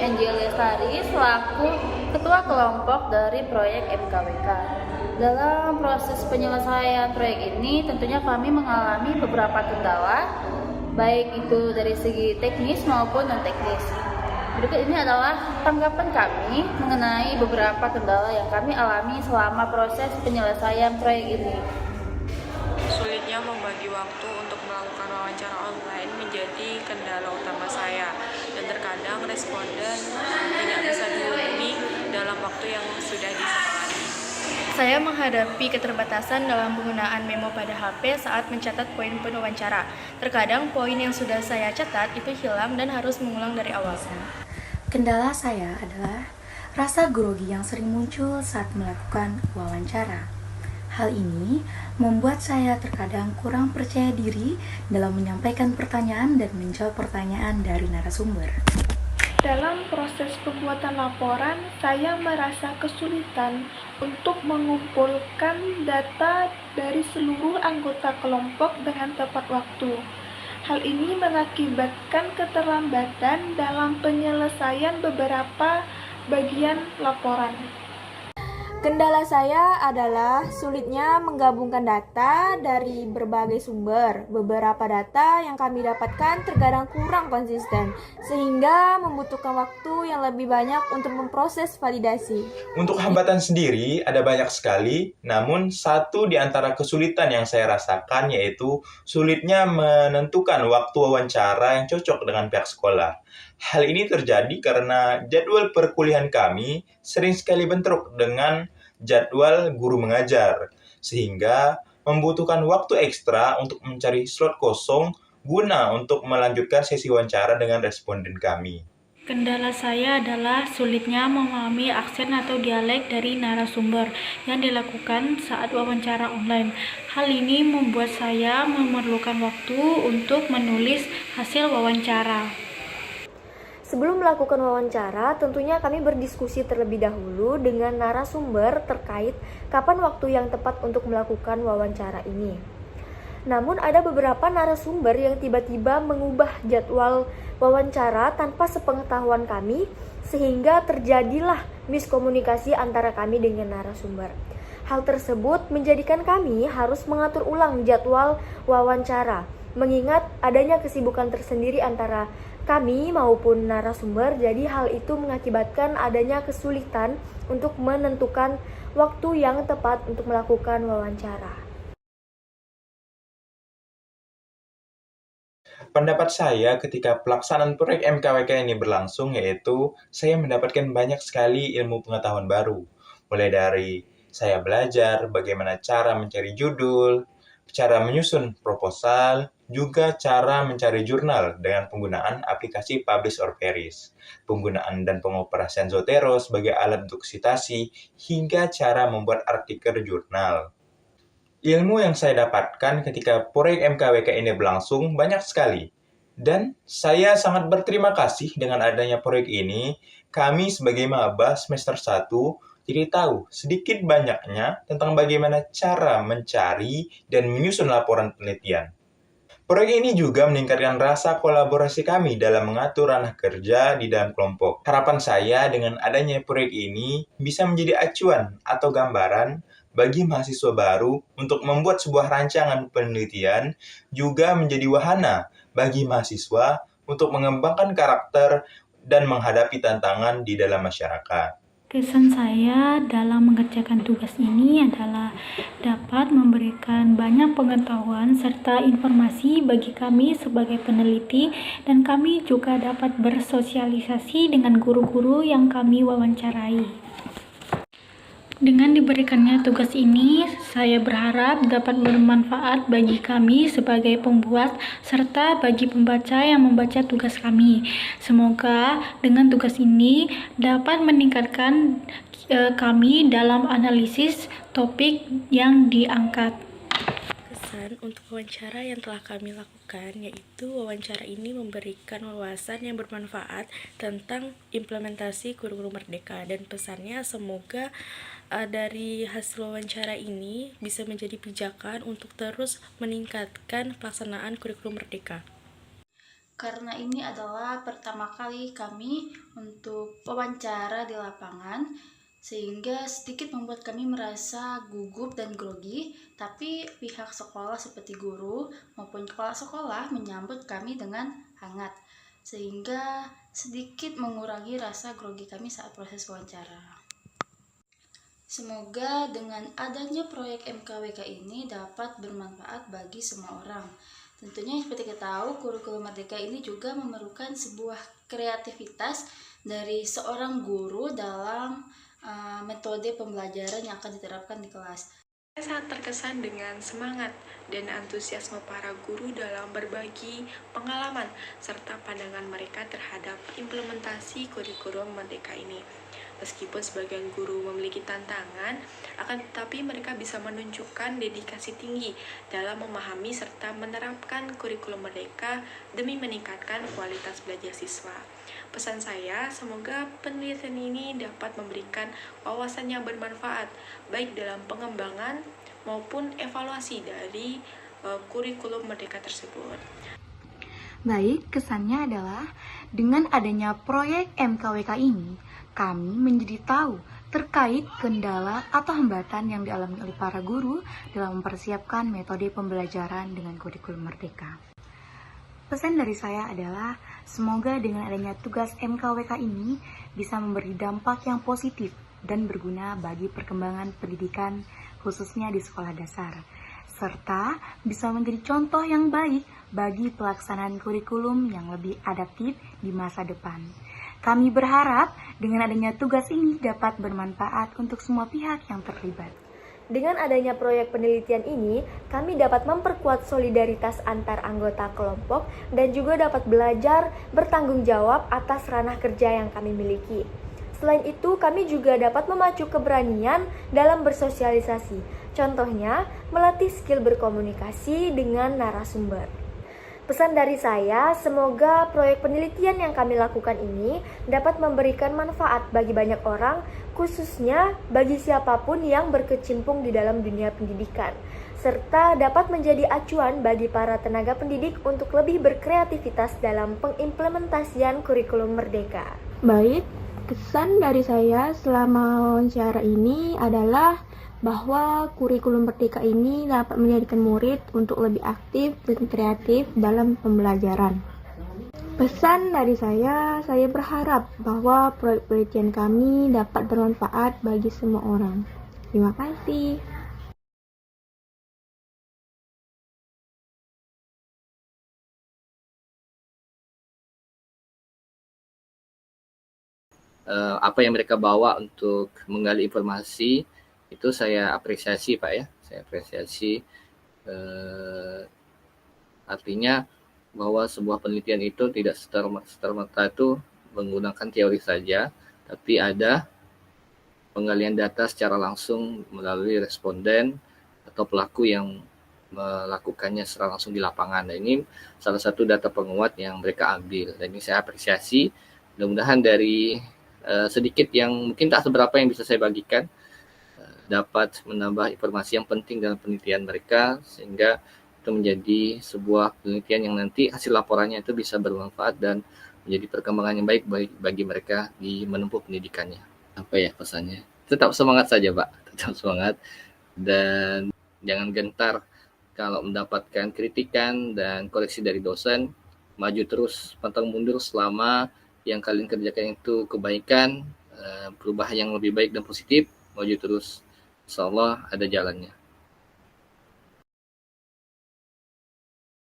Angel Lestari selaku Ketua Kelompok dari proyek MKWK. Dalam proses penyelesaian proyek ini tentunya kami mengalami beberapa kendala, baik itu dari segi teknis maupun non-teknis. Berikut ini adalah tanggapan kami mengenai beberapa kendala yang kami alami selama proses penyelesaian proyek ini. Sulitnya membagi waktu untuk melakukan wawancara online menjadi kendala utama saya, dan terkadang responden tidak bisa dihubungi dalam waktu yang sudah disepakati. Saya menghadapi keterbatasan dalam penggunaan memo pada HP saat mencatat poin-poin wawancara. Terkadang poin yang sudah saya catat itu hilang dan harus mengulang dari awal. Kendala saya adalah rasa grogi yang sering muncul saat melakukan wawancara. Hal ini membuat saya terkadang kurang percaya diri dalam menyampaikan pertanyaan dan menjawab pertanyaan dari narasumber. Dalam proses pembuatan laporan, saya merasa kesulitan untuk mengumpulkan data dari seluruh anggota kelompok dengan tepat waktu. Hal ini mengakibatkan keterlambatan dalam penyelesaian beberapa bagian laporan. Kendala saya adalah sulitnya menggabungkan data dari berbagai sumber. Beberapa data yang kami dapatkan terkadang kurang konsisten, sehingga membutuhkan waktu yang lebih banyak untuk memproses validasi. Untuk hambatan sendiri ada banyak sekali, namun satu di antara kesulitan yang saya rasakan yaitu sulitnya menentukan waktu wawancara yang cocok dengan pihak sekolah. Hal ini terjadi karena jadwal perkuliahan kami sering sekali bentrok dengan jadwal guru mengajar, sehingga membutuhkan waktu ekstra untuk mencari slot kosong guna untuk melanjutkan sesi wawancara dengan responden kami. Kendala saya adalah sulitnya memahami aksen atau dialek dari narasumber yang dilakukan saat wawancara online. Hal ini membuat saya memerlukan waktu untuk menulis hasil wawancara. Sebelum melakukan wawancara, tentunya kami berdiskusi terlebih dahulu dengan narasumber terkait kapan waktu yang tepat untuk melakukan wawancara ini. Namun ada beberapa narasumber yang tiba-tiba mengubah jadwal wawancara tanpa sepengetahuan kami, sehingga terjadilah miskomunikasi antara kami dengan narasumber. Hal tersebut menjadikan kami harus mengatur ulang jadwal wawancara, mengingat adanya kesibukan tersendiri antara kami maupun narasumber. Jadi hal itu mengakibatkan adanya kesulitan untuk menentukan waktu yang tepat untuk melakukan wawancara. Pendapat saya ketika pelaksanaan proyek MKWK ini berlangsung yaitu saya mendapatkan banyak sekali ilmu pengetahuan baru. Mulai dari saya belajar bagaimana cara mencari judul, cara menyusun proposal, juga cara mencari jurnal dengan penggunaan aplikasi Publish or Perish, penggunaan dan pengoperasian Zotero sebagai alat untuk sitasi, hingga cara membuat artikel jurnal. Ilmu yang saya dapatkan ketika proyek MKWK ini berlangsung banyak sekali. Dan saya sangat berterima kasih dengan adanya proyek ini, kami sebagai maba semester 1 jadi tahu sedikit banyaknya tentang bagaimana cara mencari dan menyusun laporan penelitian. Proyek ini juga meningkatkan rasa kolaborasi kami dalam mengatur ranah kerja di dalam kelompok. Harapan saya dengan adanya proyek ini bisa menjadi acuan atau gambaran bagi mahasiswa baru untuk membuat sebuah rancangan penelitian, juga menjadi wahana bagi mahasiswa untuk mengembangkan karakter dan menghadapi tantangan di dalam masyarakat. Kesan saya dalam mengerjakan tugas ini adalah dapat memberikan banyak pengetahuan serta informasi bagi kami sebagai peneliti, dan kami juga dapat bersosialisasi dengan guru-guru yang kami wawancarai. Dengan diberikannya tugas ini, saya berharap dapat bermanfaat bagi kami sebagai pembuat serta bagi pembaca yang membaca tugas kami. Semoga dengan tugas ini dapat meningkatkan kami dalam analisis topik yang diangkat. Kesan untuk wawancara yang telah kami lakukan, yaitu wawancara ini memberikan wawasan yang bermanfaat tentang implementasi kurikulum Merdeka, dan pesannya semoga dari hasil wawancara ini bisa menjadi pijakan untuk terus meningkatkan pelaksanaan kurikulum Merdeka. karena ini adalah pertama kali kami untuk wawancara di lapangan, sehingga sedikit membuat kami merasa gugup dan grogi, tapi pihak sekolah seperti guru maupun kepala sekolah menyambut kami dengan hangat, sehingga sedikit mengurangi rasa grogi kami saat proses wawancara. Semoga dengan adanya proyek MKWK ini dapat bermanfaat bagi semua orang. Tentunya seperti kita tahu, kurikulum Merdeka ini juga memerlukan sebuah kreativitas dari seorang guru dalam metode pembelajaran yang akan diterapkan di kelas. Saya sangat terkesan dengan semangat dan antusiasme para guru dalam berbagi pengalaman serta pandangan mereka terhadap implementasi kurikulum Merdeka ini. Meskipun sebagian guru memiliki tantangan, akan tetapi mereka bisa menunjukkan dedikasi tinggi dalam memahami serta menerapkan kurikulum Merdeka demi meningkatkan kualitas belajar siswa. Pesan saya, semoga penelitian ini dapat memberikan wawasan yang bermanfaat, baik dalam pengembangan maupun evaluasi dari kurikulum Merdeka tersebut. Baik, kesannya adalah dengan adanya proyek MKWK ini, kami menjadi tahu terkait kendala atau hambatan yang dialami oleh para guru dalam mempersiapkan metode pembelajaran dengan kurikulum Merdeka. Pesan dari saya adalah semoga dengan adanya tugas MKWK ini bisa memberi dampak yang positif dan berguna bagi perkembangan pendidikan khususnya di sekolah dasar, serta bisa menjadi contoh yang baik bagi pelaksanaan kurikulum yang lebih adaptif di masa depan. Kami berharap dengan adanya tugas ini dapat bermanfaat untuk semua pihak yang terlibat. Dengan adanya proyek penelitian ini, kami dapat memperkuat solidaritas antar anggota kelompok dan juga dapat belajar bertanggung jawab atas ranah kerja yang kami miliki. Selain itu, kami juga dapat memacu keberanian dalam bersosialisasi. Contohnya, melatih skill berkomunikasi dengan narasumber. Pesan dari saya, semoga proyek penelitian yang kami lakukan ini dapat memberikan manfaat bagi banyak orang, khususnya bagi siapapun yang berkecimpung di dalam dunia pendidikan, serta dapat menjadi acuan bagi para tenaga pendidik untuk lebih berkreativitas dalam pengimplementasian kurikulum Merdeka. Baik, kesan dari saya selama wawancara ini adalah bahwa kurikulum Merdeka ini dapat menjadikan murid untuk lebih aktif dan kreatif dalam pembelajaran. Pesan dari saya berharap bahwa proyek penelitian kami dapat bermanfaat bagi semua orang. Terima kasih. Apa yang mereka bawa untuk menggali informasi itu saya apresiasi Pak ya, saya apresiasi artinya bahwa sebuah penelitian itu tidak serta-merta itu menggunakan teori saja, tapi ada penggalian data secara langsung melalui responden atau pelaku yang melakukannya secara langsung di lapangan. Dan ini salah satu data penguat yang mereka ambil, dan ini saya apresiasi. Mudah-mudahan dari sedikit yang mungkin tak seberapa yang bisa saya bagikan dapat menambah informasi yang penting dalam penelitian mereka, sehingga itu menjadi sebuah penelitian yang nanti hasil laporannya itu bisa bermanfaat dan menjadi perkembangan yang baik bagi mereka di menempuh pendidikannya. Apa ya pesannya? Tetap semangat saja Pak, tetap semangat dan jangan gentar kalau mendapatkan kritikan dan koreksi dari dosen. Maju terus, pantang mundur selama yang kalian kerjakan itu kebaikan, perubahan yang lebih baik dan positif. Maju terus, insyaallah ada jalannya.